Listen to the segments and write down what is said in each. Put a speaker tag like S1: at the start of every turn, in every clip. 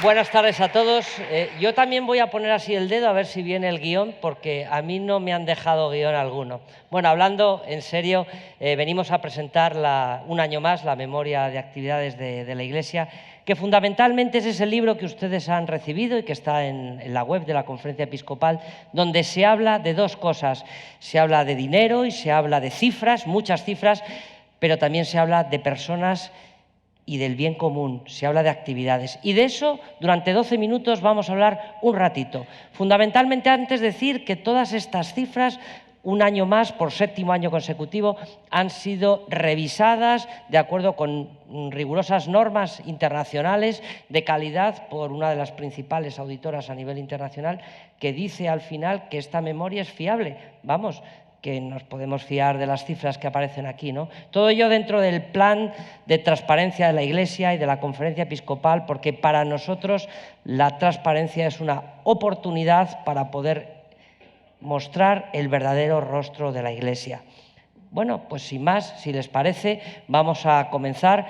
S1: Buenas tardes a todos. Yo también voy a poner así el dedo a ver si viene el guión, porque a mí no me han dejado guión alguno. Bueno, hablando en serio, venimos a presentar un año más la memoria de actividades de la Iglesia, que fundamentalmente es ese libro que ustedes han recibido y que está en la web de la Conferencia Episcopal, donde se habla de dos cosas. Se habla de dinero y se habla de cifras, muchas cifras, pero también se habla de personas y del bien común, se habla de actividades. Y de eso, durante 12 minutos, vamos a hablar un ratito. Fundamentalmente, antes decir que todas estas cifras, un año más, por séptimo año consecutivo, han sido revisadas de acuerdo con rigurosas normas internacionales de calidad por una de las principales auditoras a nivel internacional, que dice al final que esta memoria es fiable. Vamos, que nos podemos fiar de las cifras que aparecen aquí, ¿no? Todo ello dentro del plan de transparencia de la Iglesia y de la Conferencia Episcopal, porque para nosotros la transparencia es una oportunidad para poder mostrar el verdadero rostro de la Iglesia. Bueno, pues sin más, si les parece, vamos a comenzar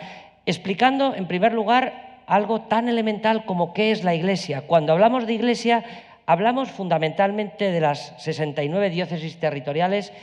S1: explicando, en primer lugar, algo tan elemental como qué es la Iglesia. Cuando hablamos de Iglesia, hablamos fundamentalmente de las 69 diócesis territoriales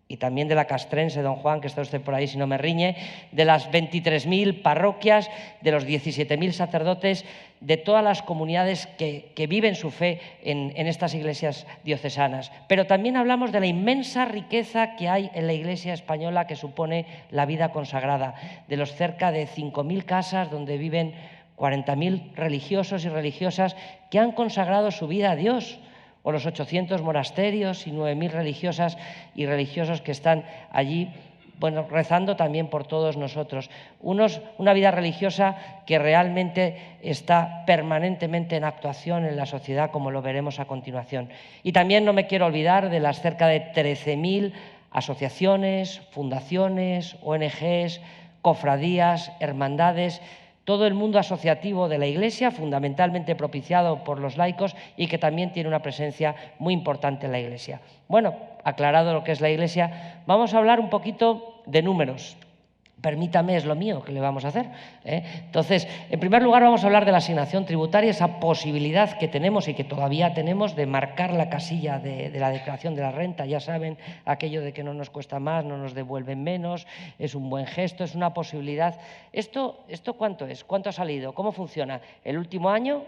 S1: y también de la castrense, don Juan, que está usted por ahí si no me riñe, de las 23.000 parroquias, de los 17.000 sacerdotes, de todas las comunidades que viven su fe en estas iglesias diocesanas. Pero también hablamos de la inmensa riqueza que hay en la Iglesia española que supone la vida consagrada, de los cerca de 5.000 casas donde viven 40.000 religiosos y religiosas que han consagrado su vida a Dios, o los 800 monasterios y 9.000 religiosas y religiosos que están allí, bueno, rezando también por todos nosotros. Una vida religiosa que realmente está permanentemente en actuación en la sociedad, como lo veremos a continuación. Y también no me quiero olvidar de las cerca de 13.000 asociaciones, fundaciones, ONGs, cofradías, hermandades, todo el mundo asociativo de la Iglesia, fundamentalmente propiciado por los laicos y que también tiene una presencia muy importante en la Iglesia. Bueno, aclarado lo que es la Iglesia, vamos a hablar un poquito de números. Permítame, es lo mío que le vamos a hacer. Entonces, en primer lugar vamos a hablar de la asignación tributaria, esa posibilidad que tenemos y que todavía tenemos de marcar la casilla de la declaración de la renta. Ya saben, aquello de que no nos cuesta más, no nos devuelven menos, es un buen gesto, es una posibilidad. ¿Esto cuánto es? ¿Cuánto ha salido? ¿Cómo funciona? El último año,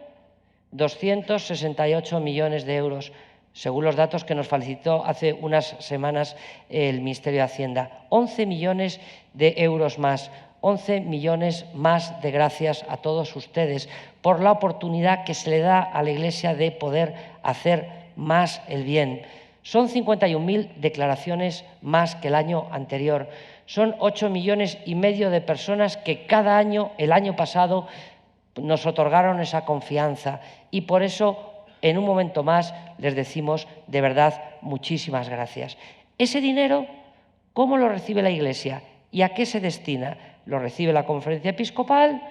S1: 268 millones de euros. Según los datos que nos facilitó hace unas semanas el Ministerio de Hacienda. 11 millones de euros más, 11 millones más de gracias a todos ustedes por la oportunidad que se le da a la Iglesia de poder hacer más el bien. Son 51.000 declaraciones más que el año anterior. Son 8,5 millones de personas que cada año, el año pasado, nos otorgaron esa confianza y por eso en un momento más les decimos de verdad muchísimas gracias. Ese dinero, ¿cómo lo recibe la Iglesia y a qué se destina? Lo recibe la Conferencia Episcopal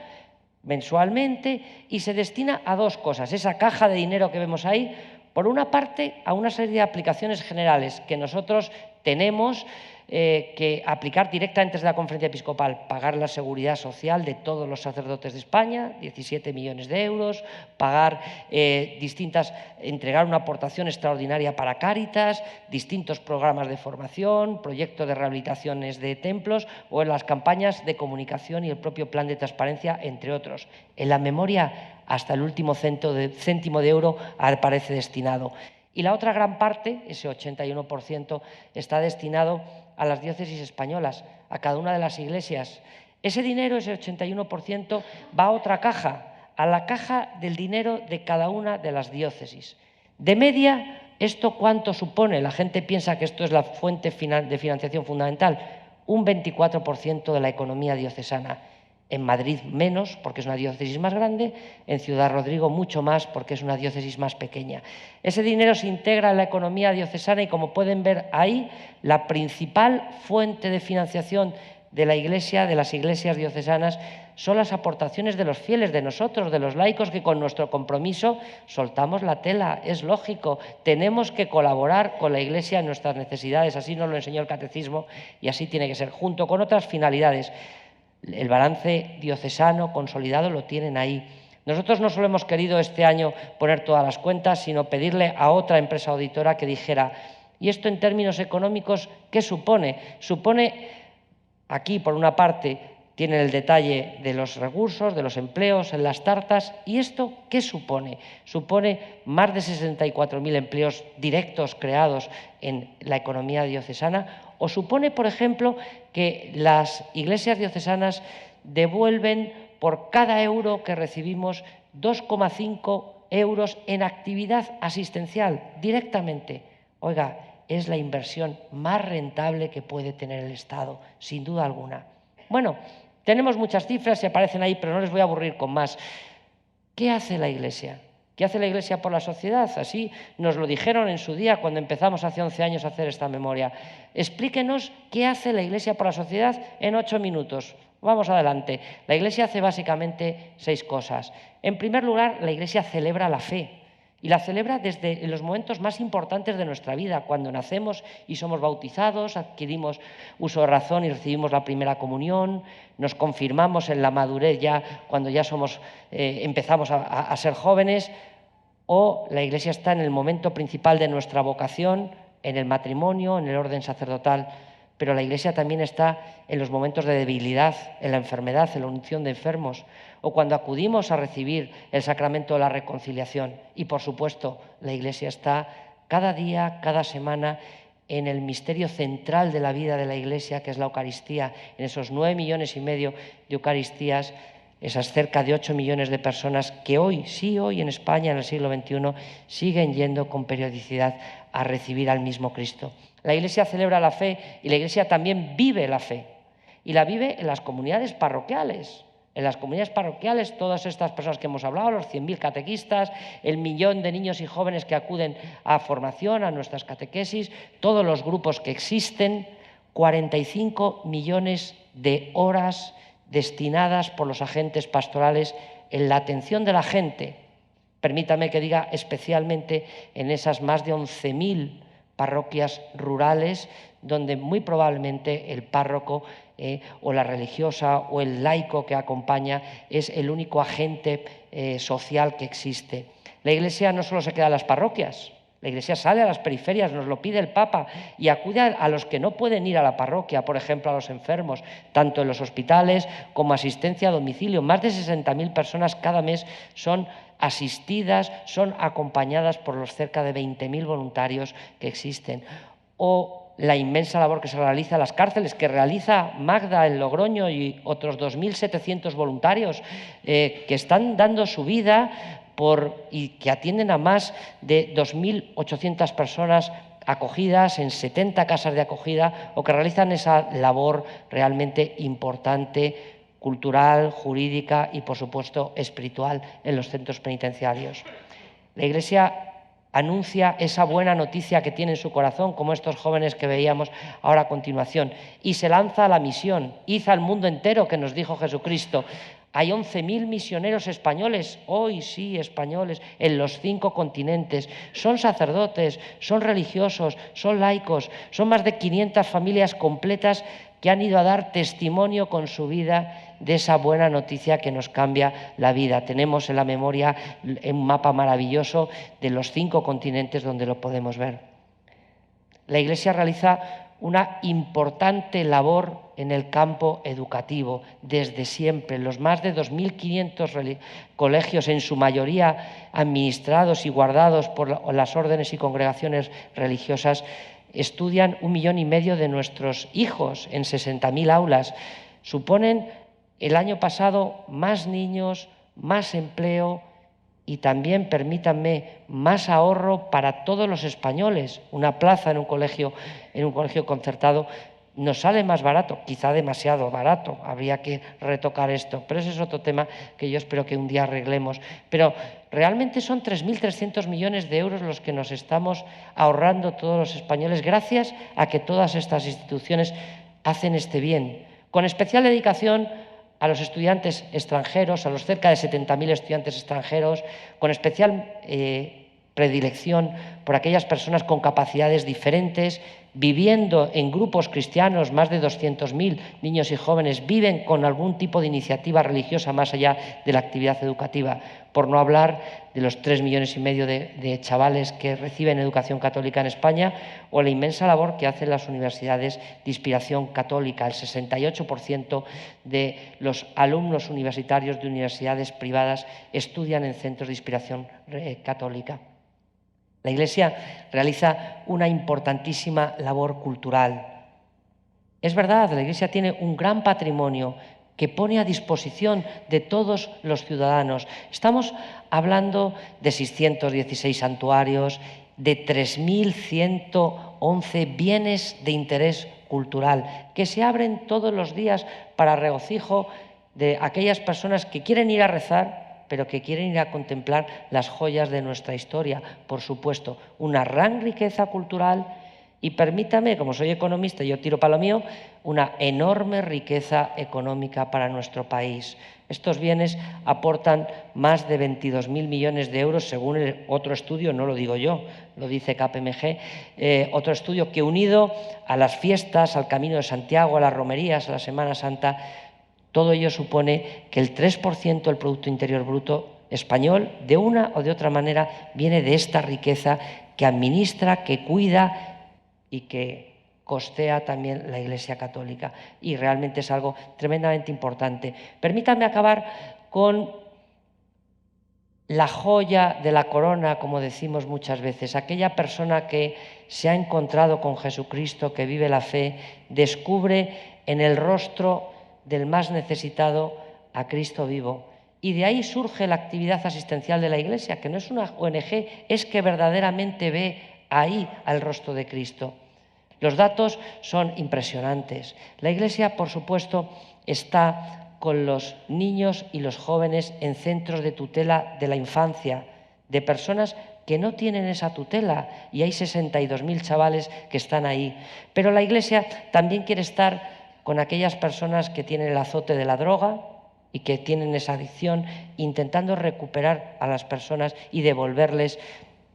S1: mensualmente y se destina a dos cosas. Esa caja de dinero que vemos ahí, por una parte, a una serie de aplicaciones generales que nosotros tenemos que aplicar directamente desde la Conferencia Episcopal, pagar la seguridad social de todos los sacerdotes de España, 17 millones de euros, pagar entregar una aportación extraordinaria para Cáritas, distintos programas de formación, proyectos de rehabilitaciones de templos o en las campañas de comunicación y el propio plan de transparencia, entre otros. En la memoria, hasta el último céntimo de euro aparece destinado. Y la otra gran parte, ese 81%, está destinado a las diócesis españolas, a cada una de las iglesias. Ese dinero, ese 81%, va a otra caja, a la caja del dinero de cada una de las diócesis. De media, ¿esto cuánto supone? La gente piensa que esto es la fuente de financiación fundamental. Un 24% de la economía diocesana. En Madrid menos, porque es una diócesis más grande, en Ciudad Rodrigo mucho más, porque es una diócesis más pequeña. Ese dinero se integra en la economía diocesana y, como pueden ver ahí, la principal fuente de financiación de la Iglesia, de las iglesias diocesanas, son las aportaciones de los fieles, de nosotros, de los laicos, que con nuestro compromiso soltamos la tela. Es lógico, tenemos que colaborar con la Iglesia en nuestras necesidades, así nos lo enseñó el Catecismo y así tiene que ser, junto con otras finalidades. El balance diocesano consolidado lo tienen ahí. Nosotros no solo hemos querido este año poner todas las cuentas, sino pedirle a otra empresa auditora que dijera, ¿y esto en términos económicos qué supone? Supone, aquí por una parte, tienen el detalle de los recursos, de los empleos en las tartas. ¿Y esto qué supone? Supone más de 64.000 empleos directos creados en la economía diocesana. ¿O supone, por ejemplo, que las iglesias diocesanas devuelven por cada euro que recibimos 2,5 euros en actividad asistencial directamente? Oiga, es la inversión más rentable que puede tener el Estado, sin duda alguna. Bueno, tenemos muchas cifras y aparecen ahí, pero no les voy a aburrir con más. ¿Qué hace la Iglesia? ¿Qué hace la Iglesia por la sociedad? Así nos lo dijeron en su día cuando empezamos hace 11 años a hacer esta memoria. Explíquenos qué hace la Iglesia por la sociedad en 8 minutos. Vamos adelante. La Iglesia hace básicamente 6 cosas. En primer lugar, la Iglesia celebra la fe. Y la celebra desde los momentos más importantes de nuestra vida, cuando nacemos y somos bautizados, adquirimos uso de razón y recibimos la primera comunión, nos confirmamos en la madurez ya cuando ya empezamos a ser jóvenes, o la Iglesia está en el momento principal de nuestra vocación, en el matrimonio, en el orden sacerdotal, pero la Iglesia también está en los momentos de debilidad, en la enfermedad, en la unción de enfermos, o cuando acudimos a recibir el sacramento de la reconciliación. Y, por supuesto, la Iglesia está cada día, cada semana, en el misterio central de la vida de la Iglesia, que es la Eucaristía, en esos 9,5 millones de Eucaristías, esas cerca de 8 millones de personas que hoy, sí, hoy en España, en el siglo XXI, siguen yendo con periodicidad a recibir al mismo Cristo. La Iglesia celebra la fe y la Iglesia también vive la fe. Y la vive en las comunidades parroquiales. En las comunidades parroquiales, todas estas personas que hemos hablado, los 100.000 catequistas, el 1.000.000 de niños y jóvenes que acuden a formación, a nuestras catequesis, todos los grupos que existen, 45 millones de horas destinadas por los agentes pastorales en la atención de la gente. Permítame que diga especialmente en esas más de 11.000 parroquias rurales, donde muy probablemente el párroco o la religiosa o el laico que acompaña es el único agente social que existe. La Iglesia no solo se queda en las parroquias, la Iglesia sale a las periferias, nos lo pide el Papa, y acude a los que no pueden ir a la parroquia, por ejemplo a los enfermos, tanto en los hospitales como asistencia a domicilio. Más de 60.000 personas cada mes son asistidas, son acompañadas por los cerca de 20.000 voluntarios que existen. O la inmensa labor que se realiza en las cárceles, que realiza Magda en Logroño y otros 2.700 voluntarios que están dando su vida y que atienden a más de 2.800 personas acogidas en 70 casas de acogida, o que realizan esa labor realmente importante, cultural, jurídica y, por supuesto, espiritual en los centros penitenciarios. La Iglesia anuncia esa buena noticia que tiene en su corazón, como estos jóvenes que veíamos ahora a continuación, y se lanza a la misión. Id al mundo entero, que nos dijo Jesucristo. Hay 11.000 misioneros españoles, hoy sí españoles, en los 5 continentes. Son sacerdotes, son religiosos, son laicos, son más de 500 familias completas que han ido a dar testimonio con su vida de esa buena noticia que nos cambia la vida. Tenemos en la memoria un mapa maravilloso de los 5 continentes donde lo podemos ver. La Iglesia realiza una importante labor en el campo educativo desde siempre. Los más de 2.500 colegios, en su mayoría administrados y guardados por las órdenes y congregaciones religiosas, estudian 1,5 millones de nuestros hijos en 60.000 aulas. Suponen el año pasado más niños, más empleo y también, permítanme, más ahorro para todos los españoles. Una plaza en un colegio concertado nos sale más barato, quizá demasiado barato, habría que retocar esto, pero ese es otro tema que yo espero que un día arreglemos. Pero realmente son 3.300 millones de euros los que nos estamos ahorrando todos los españoles gracias a que todas estas instituciones hacen este bien, con especial dedicación a los estudiantes extranjeros, a los cerca de 70.000 estudiantes extranjeros, con especial predilección por aquellas personas con capacidades diferentes viviendo en grupos cristianos, más de 200.000 niños y jóvenes viven con algún tipo de iniciativa religiosa más allá de la actividad educativa, por no hablar de los 3,5 millones de chavales que reciben educación católica en España, o la inmensa labor que hacen las universidades de inspiración católica. El 68% de los alumnos universitarios de universidades privadas estudian en centros de inspiración católica. La Iglesia realiza una importantísima labor cultural. Es verdad, la Iglesia tiene un gran patrimonio que pone a disposición de todos los ciudadanos. Estamos hablando de 616 santuarios, de 3.111 bienes de interés cultural, que se abren todos los días para regocijo de aquellas personas que quieren ir a rezar, pero que quieren ir a contemplar las joyas de nuestra historia. Por supuesto, una gran riqueza cultural y, permítame, como soy economista y yo tiro para lo mío, una enorme riqueza económica para nuestro país. Estos bienes aportan más de 22.000 millones de euros, según otro estudio, no lo digo yo, lo dice KPMG, otro estudio que, unido a las fiestas, al Camino de Santiago, a las romerías, a la Semana Santa, todo ello supone que el 3% del Producto Interior Bruto español, de una o de otra manera, viene de esta riqueza que administra, que cuida y que costea también la Iglesia Católica. Y realmente es algo tremendamente importante. Permítanme acabar con la joya de la corona, como decimos muchas veces. Aquella persona que se ha encontrado con Jesucristo, que vive la fe, descubre en el rostro del más necesitado a Cristo vivo. Y de ahí surge la actividad asistencial de la Iglesia, que no es una ONG, es que verdaderamente ve ahí al rostro de Cristo. Los datos son impresionantes. La Iglesia, por supuesto, está con los niños y los jóvenes en centros de tutela de la infancia, de personas que no tienen esa tutela, y hay 62.000 chavales que están ahí. Pero la Iglesia también quiere estar con aquellas personas que tienen el azote de la droga y que tienen esa adicción, intentando recuperar a las personas y devolverles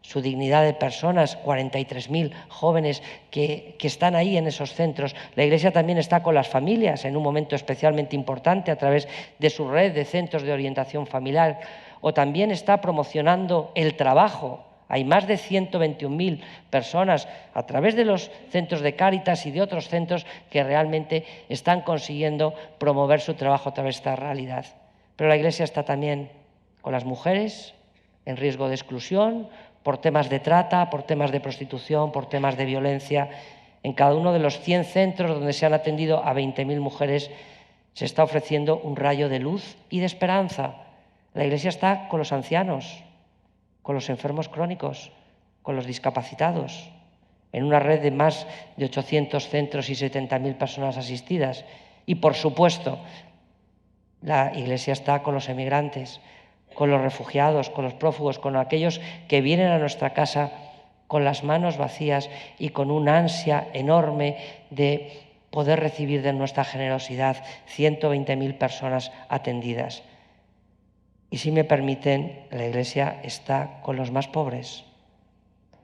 S1: su dignidad de personas. 43.000 jóvenes que están ahí en esos centros. La Iglesia también está con las familias en un momento especialmente importante a través de su red de centros de orientación familiar, o también está promocionando el trabajo. Hay más de 121.000 personas a través de los centros de Cáritas y de otros centros que realmente están consiguiendo promover su trabajo a través de esta realidad. Pero la Iglesia está también con las mujeres en riesgo de exclusión, por temas de trata, por temas de prostitución, por temas de violencia. En cada uno de los 100 centros donde se han atendido a 20.000 mujeres se está ofreciendo un rayo de luz y de esperanza. La Iglesia está con los ancianos, con los enfermos crónicos, con los discapacitados, en una red de más de 800 centros y 70.000 personas asistidas. Y, por supuesto, la Iglesia está con los emigrantes, con los refugiados, con los prófugos, con aquellos que vienen a nuestra casa con las manos vacías y con una ansia enorme de poder recibir de nuestra generosidad. 120.000 personas atendidas. Y si me permiten, la Iglesia está con los más pobres.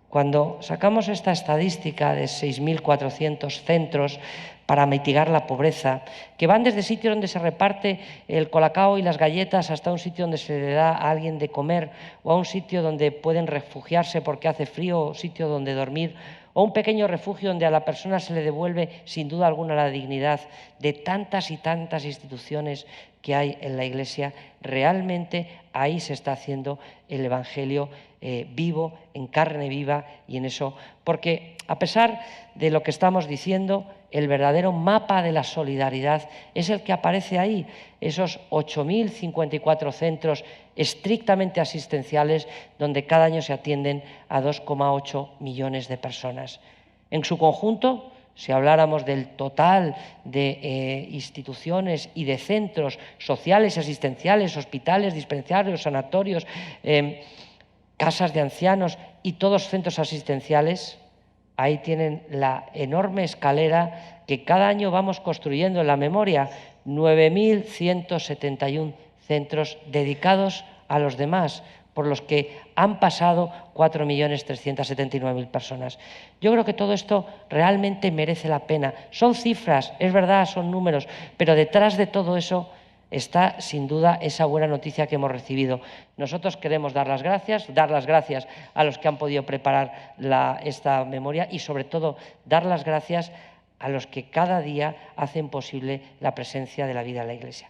S1: Cuando sacamos esta estadística de 6.400 centros para mitigar la pobreza, que van desde sitios donde se reparte el colacao y las galletas hasta un sitio donde se le da a alguien de comer, o a un sitio donde pueden refugiarse porque hace frío, o sitio donde dormir, o un pequeño refugio donde a la persona se le devuelve sin duda alguna la dignidad, de tantas y tantas instituciones que hay en la Iglesia, realmente ahí se está haciendo el Evangelio vivo, en carne viva, y en eso, porque a pesar de lo que estamos diciendo, el verdadero mapa de la solidaridad es el que aparece ahí, esos 8.054 centros estrictamente asistenciales donde cada año se atienden a 2,8 millones de personas. En su conjunto, si habláramos del total de instituciones y de centros sociales, asistenciales, hospitales, dispensarios, sanatorios, casas de ancianos y todos centros asistenciales, ahí tienen la enorme escalera que cada año vamos construyendo en la memoria, 9.171 centros dedicados a los demás, por los que han pasado 4.379.000 personas. Yo creo que todo esto realmente merece la pena. Son cifras, es verdad, son números, pero detrás de todo eso está sin duda esa buena noticia que hemos recibido. Nosotros queremos dar las gracias a los que han podido preparar esta memoria y sobre todo dar las gracias a los que cada día hacen posible la presencia de la vida en la Iglesia.